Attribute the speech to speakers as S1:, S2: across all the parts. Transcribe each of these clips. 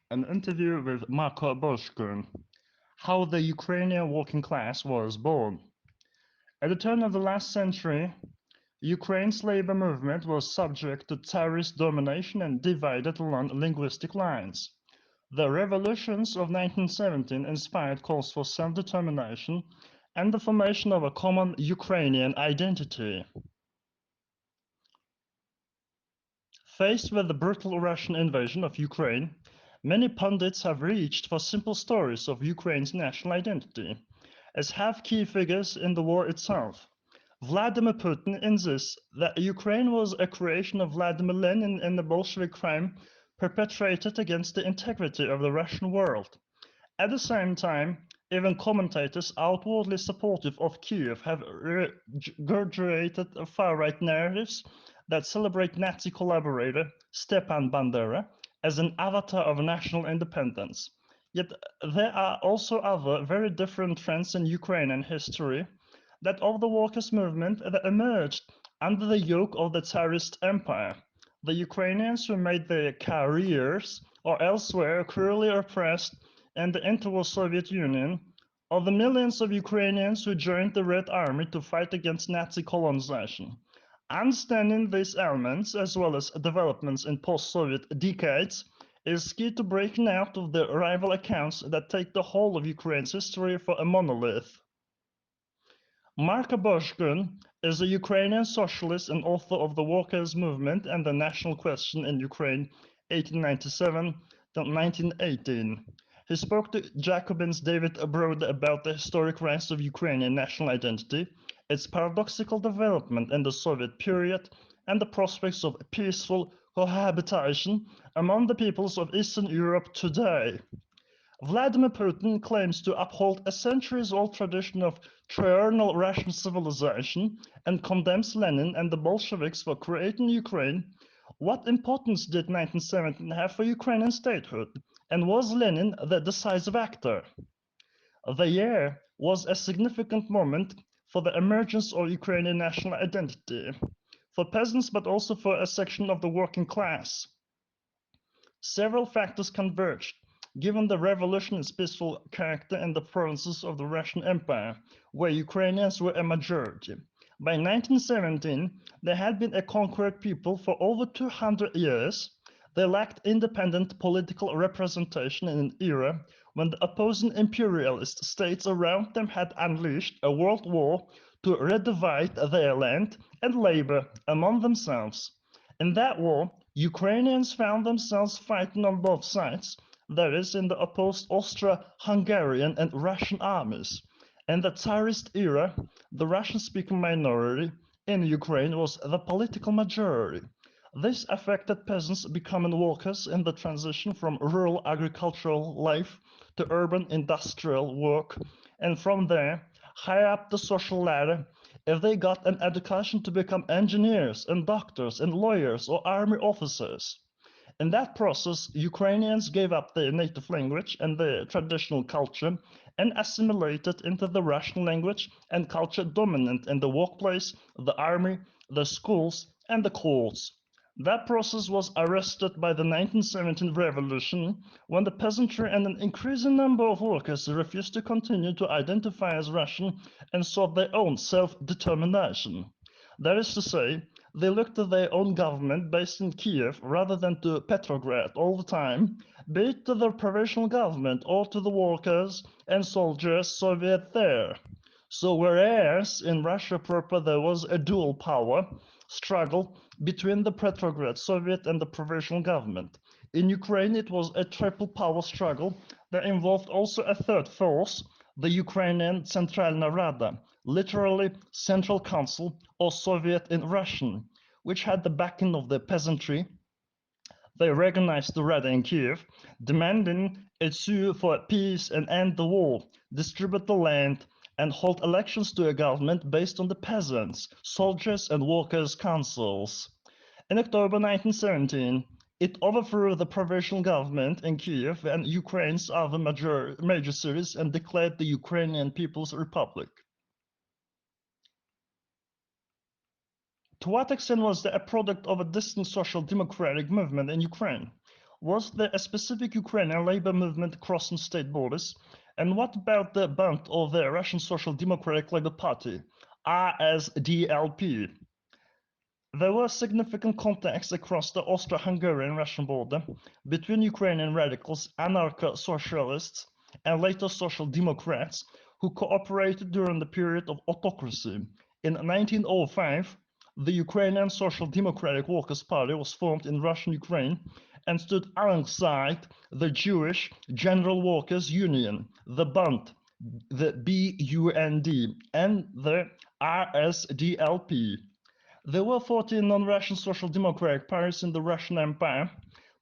S1: An interview with MARKO Bojcun, How the Ukrainian Working Class Was Born. At the turn of the last century, Ukraine's labor movement was subject to Tsarist domination and divided along linguistic lines. The revolutions of 1917 inspired calls for self-determination and the formation of a common Ukrainian identity. Faced with the brutal Russian invasion of Ukraine, many pundits have reached for simple stories of Ukraine's national identity, as have key figures in the war itself. Vladimir Putin insists that Ukraine was a creation of Vladimir Lenin and the Bolshevik crime perpetrated against the integrity of the Russian world. At the same time, even commentators outwardly supportive of Kiev have regurgitated far-right narratives that celebrate Nazi collaborator Stepan Bandera as an avatar of national independence. Yet there are also other very different trends in Ukrainian history, that of the workers' movement that emerged under the yoke of the Tsarist Empire. The Ukrainians who made their careers or elsewhere cruelly oppressed in the interwar Soviet Union, or the millions of Ukrainians who joined the Red Army to fight against Nazi colonization. Understanding these elements, as well as developments in post-Soviet decades, is key to breaking out of the rival accounts that take the whole of Ukraine's history for a monolith. MARKO BOJCUN is a Ukrainian socialist and author of The Workers' Movement and the National Question in Ukraine, 1897-1918. He spoke to Jacobin's David Brode about the historic rise of Ukrainian national identity, its paradoxical development in the Soviet period, and the prospects of peaceful cohabitation among the peoples of Eastern Europe today. Vladimir Putin claims to uphold a centuries-old tradition of triurnal Russian civilization and condemns Lenin and the Bolsheviks for creating Ukraine. What importance did 1917 have for Ukrainian statehood, and was Lenin the decisive actor? The year was a significant moment for the emergence of Ukrainian national identity, for peasants but also for a section of the working class. Several factors converged, given the revolution's peaceful character in the provinces of the Russian Empire, where Ukrainians were a majority. By 1917, they had been a conquered people for over 200 years. They lacked independent political representation in an era when the opposing imperialist states around them had unleashed a world war to redivide their land and labor among themselves. In that war, Ukrainians found themselves fighting on both sides, that is, in the opposed Austro-Hungarian and Russian armies. In the Tsarist era, the Russian-speaking minority in Ukraine was the political majority. This affected peasants becoming workers in the transition from rural agricultural life to urban industrial work, and from there, higher up the social ladder, if they got an education to become engineers and doctors and lawyers or army officers. In that process, Ukrainians gave up their native language and their traditional culture and assimilated into the Russian language and culture dominant in the workplace, the army, the schools, and the courts. That process was arrested by the 1917 revolution, when the peasantry and an increasing number of workers refused to continue to identify as Russian and sought their own self-determination. That is to say, they looked to their own government based in Kiev rather than to Petrograd all the time, be it to the provisional government or to the workers and soldiers Soviet there. So whereas in Russia proper there was a dual power struggle between the Petrograd Soviet and the provisional government, in Ukraine it was a triple power struggle that involved also a third force, the Ukrainian Centralna Rada, literally Central Council or Soviet in Russian, which had the backing of the peasantry. They recognized the Rada in Kiev, demanding a sue for peace and end the war, distribute the land, and hold elections to a government based on the peasants, soldiers, and workers' councils. In October 1917, it overthrew the provisional government in Kiev and Ukraine's other major cities and declared the Ukrainian People's Republic. To what extent was that a product of a distinct social democratic movement in Ukraine? Was there a specific Ukrainian labor movement crossing state borders? And what about the Bunt of the Russian Social Democratic Labour Party, RSDLP? There were significant contacts across the Austro-Hungarian-Russian border between Ukrainian radicals, anarcho-socialists, and later social democrats who cooperated during the period of autocracy. In 1905, the Ukrainian Social Democratic Workers' Party was formed in Russian Ukraine and stood alongside the Jewish General Workers' Union, the Bund, the BUND, and the RSDLP. There were 14 non-Russian social democratic parties in the Russian Empire,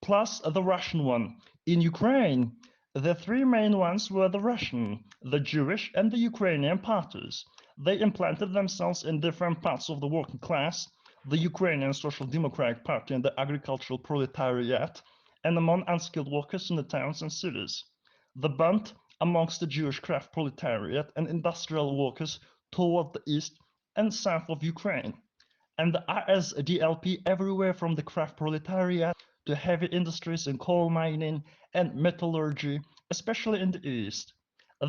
S1: plus the Russian one. In Ukraine, the three main ones were the Russian, the Jewish, and the Ukrainian parties. They implanted themselves in different parts of the working class, the Ukrainian Social Democratic Party and the agricultural proletariat, and among unskilled workers in the towns and cities. The Bund amongst the Jewish craft proletariat and industrial workers toward the east and south of Ukraine, and the RSDLP everywhere from the craft proletariat to heavy industries in coal mining and metallurgy, especially in the East.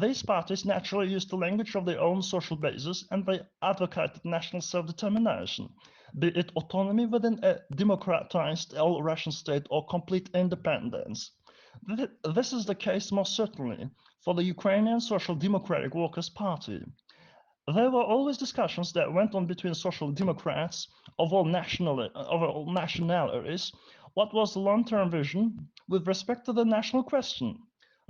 S1: These parties naturally used the language of their own social basis and they advocated national self-determination, be it autonomy within a democratized all-Russian state or complete independence. This is the case most certainly for the Ukrainian Social Democratic Workers' Party. There were always discussions that went on between social democrats of all nationalities. What was the long-term vision with respect to the national question?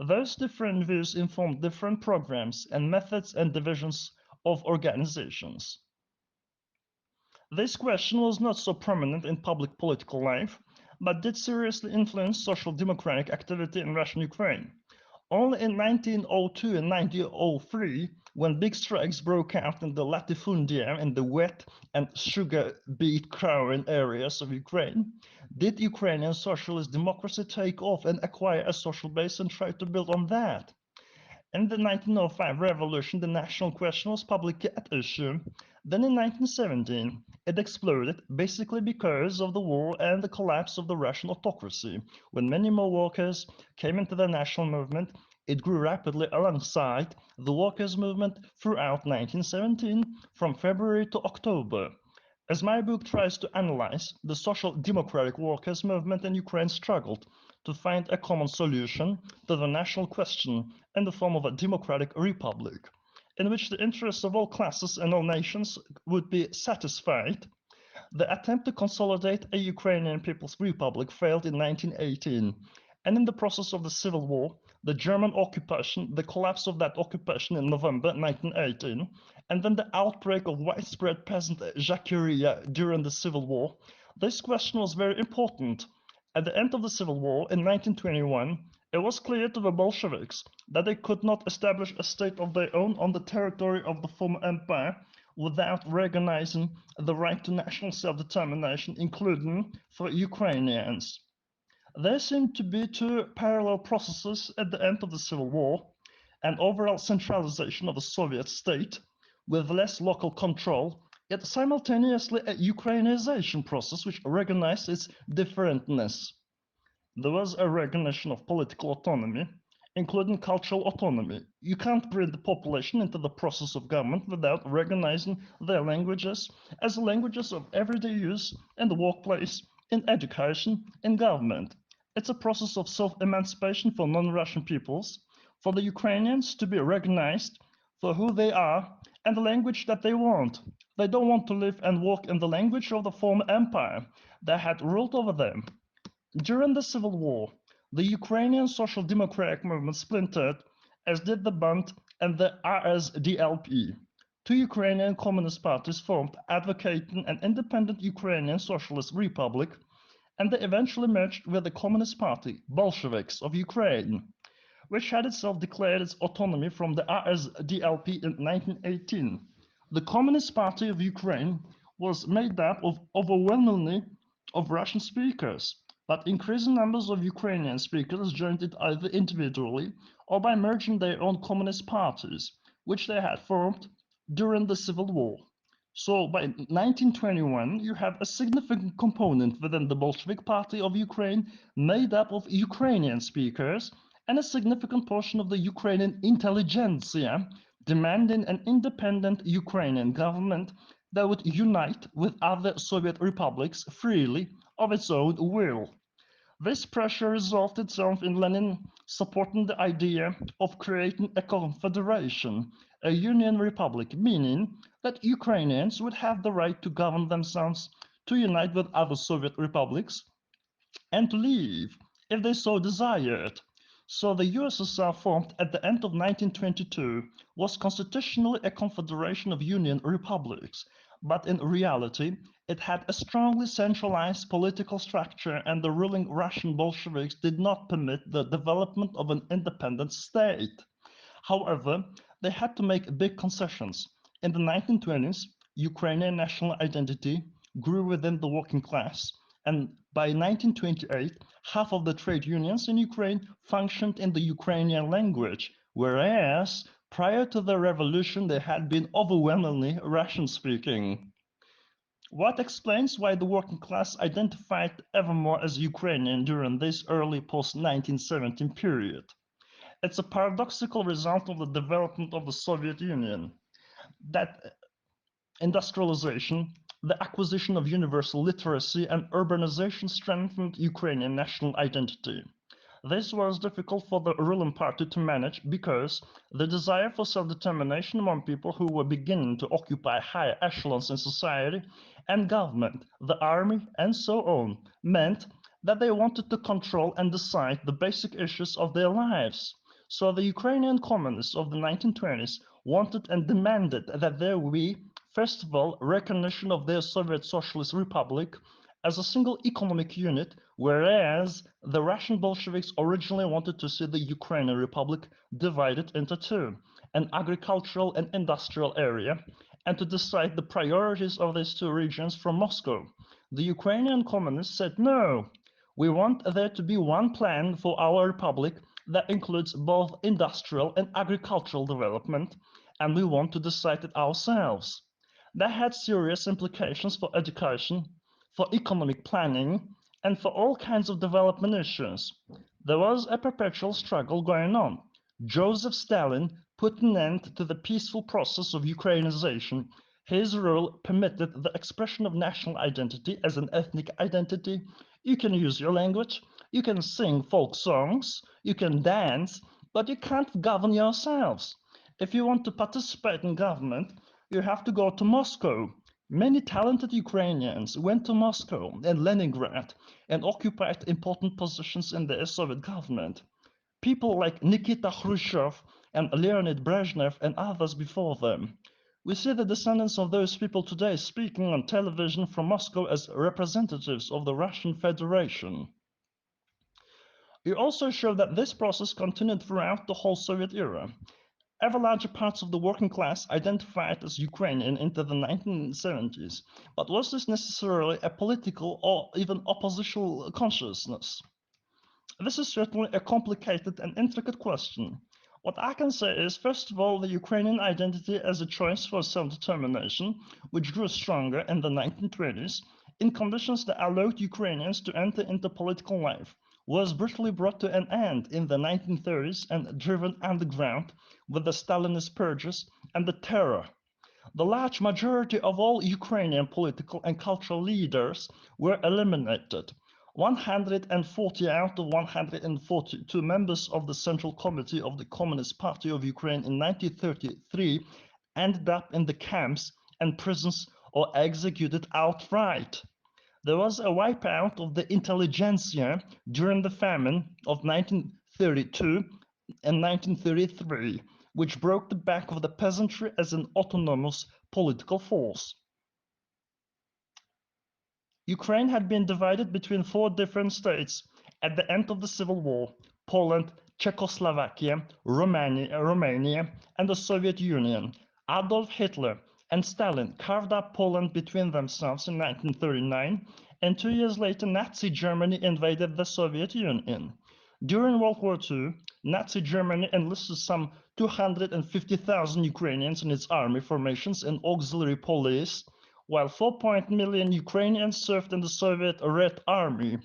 S1: Those different views informed different programs and methods and divisions of organizations. This question was not so prominent in public political life, but did seriously influence social democratic activity in Russian Ukraine. Only in 1902 and 1903, when big strikes broke out in the latifundia in the wheat and sugar beet growing areas of Ukraine, did Ukrainian socialist democracy take off and acquire a social base and try to build on that. In the 1905 revolution, the national question was publicly at issue. Then in 1917, it exploded basically because of the war and the collapse of the Russian autocracy. When many more workers came into the national movement, it grew rapidly alongside the workers' movement throughout 1917, from February to October. As my book tries to analyze, the social democratic workers' movement in Ukraine struggled to find a common solution to the national question in the form of a democratic republic, in which the interests of all classes and all nations would be satisfied. The attempt to consolidate a Ukrainian People's Republic failed in 1918, and in the process of the Civil War, the German occupation, the collapse of that occupation in November 1918, and then the outbreak of widespread peasant jacqueria during the Civil War, this question was very important. At the end of the Civil War in 1921, it was clear to the Bolsheviks that they could not establish a state of their own on the territory of the former empire without recognizing the right to national self-determination, including for Ukrainians. There seemed to be two parallel processes at the end of the Civil War, an overall centralization of the Soviet state with less local control, yet simultaneously a Ukrainization process which recognized its differentness. There was a recognition of political autonomy, including cultural autonomy. You can't bring the population into the process of government without recognizing their languages as languages of everyday use in the workplace, in education, in government. It's a process of self-emancipation for non-Russian peoples, for the Ukrainians to be recognized for who they are and the language that they want. They don't want to live and work in the language of the former empire that had ruled over them. During the Civil War, the Ukrainian Social Democratic movement splintered, as did the Bund and the RSDLP. Two Ukrainian communist parties formed, advocating an independent Ukrainian Socialist Republic, and they eventually merged with the Communist Party, Bolsheviks of Ukraine, which had itself declared its autonomy from the RSDLP in 1918. The Communist Party of Ukraine was made up of overwhelmingly of Russian speakers, but increasing numbers of Ukrainian speakers joined it either individually or by merging their own communist parties, which they had formed during the Civil War. So by 1921, you have a significant component within the Bolshevik Party of Ukraine made up of Ukrainian speakers and a significant portion of the Ukrainian intelligentsia demanding an independent Ukrainian government that would unite with other Soviet republics freely of its own will. This pressure resolved itself in Lenin supporting the idea of creating a confederation, a union republic, meaning that Ukrainians would have the right to govern themselves, to unite with other Soviet republics, and to leave if they so desired. So the USSR, formed at the end of 1922, was constitutionally a confederation of union republics, but in reality it had a strongly centralized political structure, and the ruling Russian Bolsheviks did not permit the development of an independent state. However, they had to make big concessions. In the 1920s, Ukrainian national identity grew within the working class, and by 1928, half of the trade unions in Ukraine functioned in the Ukrainian language, whereas prior to the revolution they had been overwhelmingly Russian-speaking. What explains why the working class identified ever more as Ukrainian during this early post-1917 period? It's a paradoxical result of the development of the Soviet Union. That industrialization, the acquisition of universal literacy, and urbanization strengthened Ukrainian national identity. This was difficult for the ruling party to manage because the desire for self-determination among people who were beginning to occupy higher echelons in society and government, the army, and so on, meant that they wanted to control and decide the basic issues of their lives. So the Ukrainian communists of the 1920s wanted and demanded that there be, first of all, recognition of their Soviet Socialist Republic as a single economic unit, whereas the Russian Bolsheviks originally wanted to see the Ukrainian Republic divided into two, an agricultural and industrial area, and to decide the priorities of these two regions from Moscow. The Ukrainian communists said, no, we want there to be one plan for our republic that includes both industrial and agricultural development, and we want to decide it ourselves. That had serious implications for education, for economic planning, and for all kinds of development issues. There was a perpetual struggle going on. Joseph Stalin put an end to the peaceful process of Ukrainization. His rule permitted the expression of national identity as an ethnic identity. You can use your language, you can sing folk songs, you can dance, but you can't govern yourselves. If you want to participate in government, you have to go to Moscow. Many talented Ukrainians went to Moscow and Leningrad and occupied important positions in the Soviet government. People like Nikita Khrushchev and Leonid Brezhnev and others before them. We see the descendants of those people today speaking on television from Moscow as representatives of the Russian Federation. We also show that this process continued throughout the whole Soviet era. Ever larger parts of the working class identified as Ukrainian into the 1970s, but was this necessarily a political or even oppositional consciousness? This is certainly a complicated and intricate question. What I can say is, first of all, the Ukrainian identity as a choice for self-determination, which grew stronger in the 1920s, in conditions that allowed Ukrainians to enter into political life, was brutally brought to an end in the 1930s and driven underground with the Stalinist purges and the terror. The large majority of all Ukrainian political and cultural leaders were eliminated. 140 out of 142 members of the Central Committee of the Communist Party of Ukraine in 1933 ended up in the camps and prisons or executed outright. There was a wipeout of the intelligentsia during the famine of 1932 and 1933, which broke the back of the peasantry as an autonomous political force. Ukraine had been divided between four different states at the end of the Civil War: Poland, Czechoslovakia, Romania, and the Soviet Union. Adolf Hitler and Stalin carved up Poland between themselves in 1939, and 2 years later Nazi Germany invaded the Soviet Union. During World War II, Nazi Germany enlisted some 250,000 Ukrainians in its army formations and auxiliary police, while 4 million Ukrainians served in the Soviet Red Army,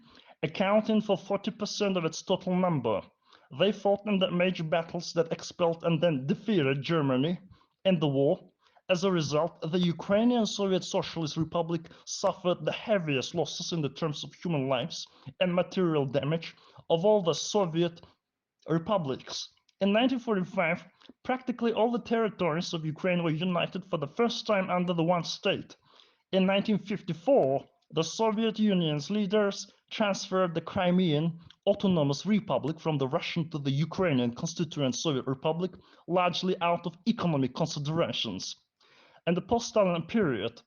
S1: accounting for 40% of its total number. They fought in the major battles that expelled and then defeated Germany in the war. As a result, the Ukrainian Soviet Socialist Republic suffered the heaviest losses in the terms of human lives and material damage of all the Soviet republics. In 1945, practically all the territories of Ukraine were united for the first time under the one state. In 1954, the Soviet Union's leaders transferred the Crimean Autonomous Republic from the Russian to the Ukrainian Constituent Soviet Republic, largely out of economic considerations. In the post-Stalin period,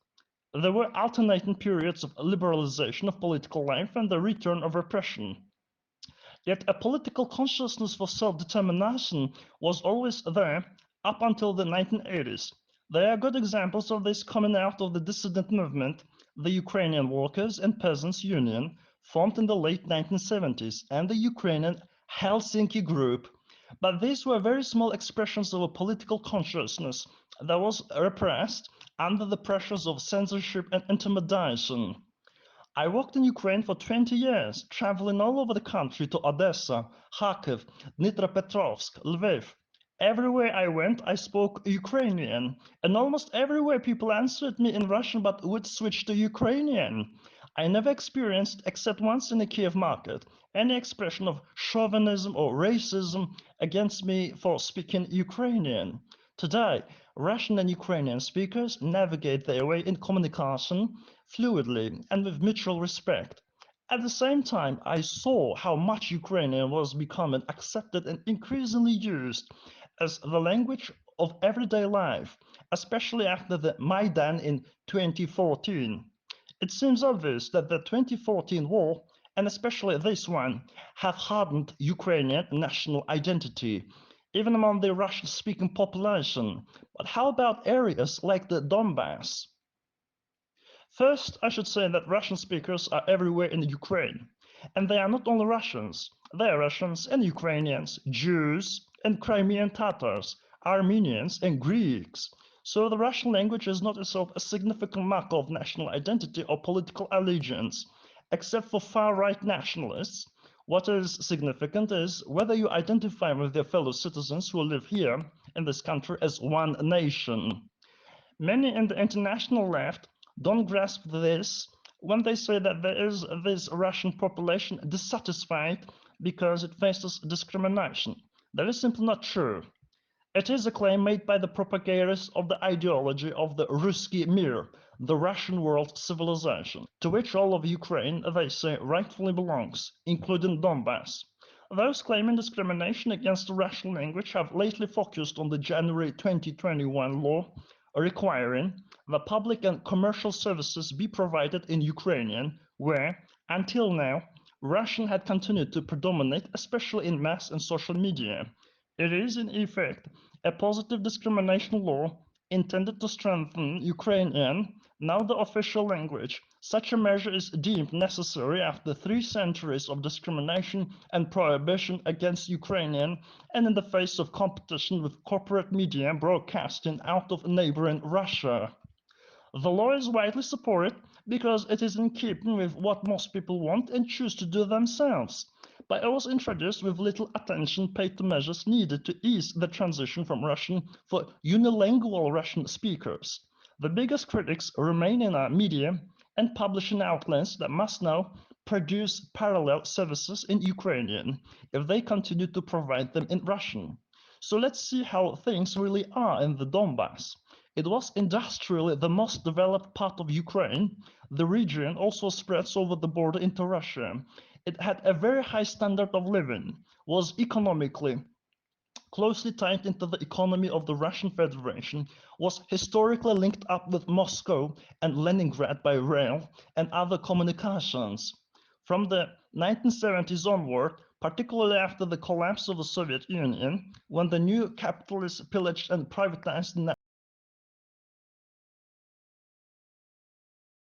S1: there were alternating periods of liberalization of political life and the return of repression. Yet a political consciousness for self-determination was always there up until the 1980s. There are good examples of this coming out of the dissident movement, the Ukrainian Workers' and Peasants' Union, formed in the late 1970s, and the Ukrainian Helsinki Group. But these were very small expressions of a political consciousness that was repressed under the pressures of censorship and intimidation. I worked in Ukraine for 20 years, traveling all over the country to Odessa, Kharkiv, Dnipropetrovsk, Lviv. Everywhere I went, I spoke Ukrainian, and almost everywhere people answered me in Russian but would switch to Ukrainian. I never experienced, except once in the Kiev market, any expression of chauvinism or racism against me for speaking Ukrainian. Today, Russian and Ukrainian speakers navigate their way in communication fluidly and with mutual respect. At the same time, I saw how much Ukrainian was becoming accepted and increasingly used as the language of everyday life, especially after the Maidan in 2014. It seems obvious that the 2014 war, and especially this one, have hardened Ukrainian national identity, even among the Russian-speaking population. But how about areas like the Donbass? First, I should say that Russian speakers are everywhere in Ukraine. And they are not only Russians. They are Russians and Ukrainians, Jews and Crimean Tatars, Armenians and Greeks. So the Russian language is not itself a significant marker of national identity or political allegiance, except for far-right nationalists. What is significant is whether you identify with your fellow citizens who live here in this country as one nation. Many in the international left don't grasp this when they say that there is this Russian population dissatisfied because it faces discrimination. That is simply not true. It is a claim made by the propagators of the ideology of the Ruski Mir, the Russian world civilization, to which all of Ukraine, they say, rightfully belongs, including Donbass. Those claiming discrimination against the Russian language have lately focused on the January 2021 law requiring that public and commercial services be provided in Ukrainian, where, until now, Russian had continued to predominate, especially in mass and social media. It is, in effect, a positive discrimination law intended to strengthen Ukrainian, now the official language. Such a measure is deemed necessary after 3 centuries of discrimination and prohibition against Ukrainian and in the face of competition with corporate media broadcasting out of neighboring Russia. The law is widely supported because it is in keeping with what most people want and choose to do themselves. But it was introduced with little attention paid to measures needed to ease the transition from Russian for unilingual Russian speakers. The biggest critics remain in our media and publishing outlets that must now produce parallel services in Ukrainian if they continue to provide them in Russian. So let's see how things really are in the Donbass. It was industrially the most developed part of Ukraine. The region also spreads over the border into Russia. It had a very high standard of living, was economically closely tied into the economy of the Russian Federation, was historically linked up with Moscow and Leningrad by rail and other communications. From the 1970s onward, particularly after the collapse of the Soviet Union, when the new capitalists pillaged and privatized